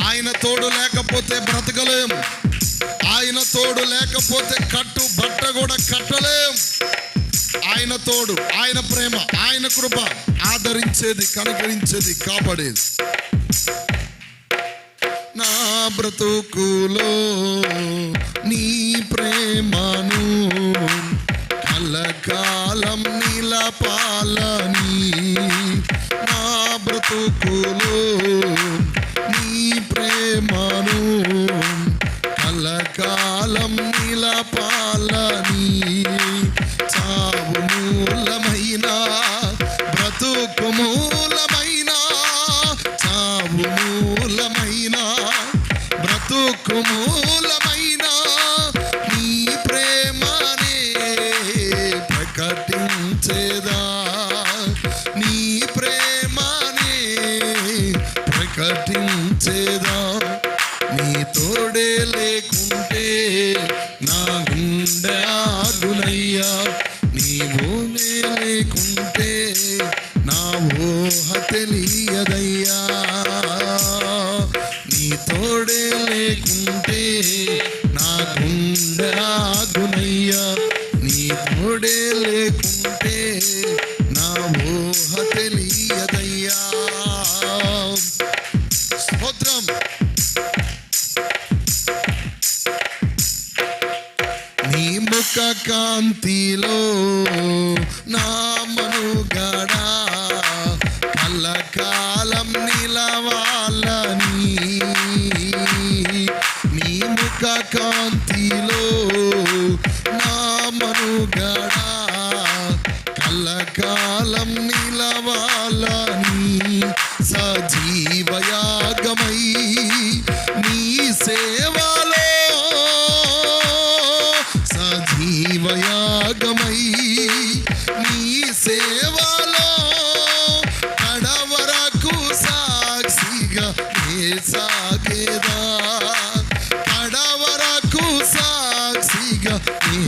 ఆయన తోడు లేకపోతే బ్రతకలేం. ఆయన తోడు లేకపోతే కట్టు బట్ట కూడా కట్టలేం. ఆయన తోడు, ఆయన ప్రేమ, ఆయన కృప ఆదరించేది, కనికరించేది, కాపాడేది. నా బ్రతుకులో నీ ప్రేమను కలకాలం నిలపాలని, నా బ్రతుకులో నీ ప్రేమను కలకాలం నిలపాలని, చావు మూలమైన బ్రతుకు మూలమైన, చావు మూలమైన బ్రతుకు మూలమైన నీ ప్రేమనే ప్రకటించేదా, నీ ప్రేమనే ప్రకటించేదా. నీ తోడే లేకుంటే నా గుండె ఆగునయ్యా, నీ ఊనే లేకుంటే నా ఊహ తెలియదయ్యా. నీ తోడే లేకుంటే నా గుండె ఆగునయ్యా, నీ తోడే లేకుంటే నా ఊహ తెలియదయ్యా. స్తోత్రం. నీ ముఖ కాంతిలో నా మనుగడ కలకాలం నిలవాలని, నీ ముఖ కాంతిలో నా మనుగడ కలకాలం నిలవాలని, సజీవయాగమై నీ సేవలో, సజీవయాగమై నీ సేవలో కడవరకు సాక్షిగా నే సాగేదా, కడవరకు సాక్షిగా నే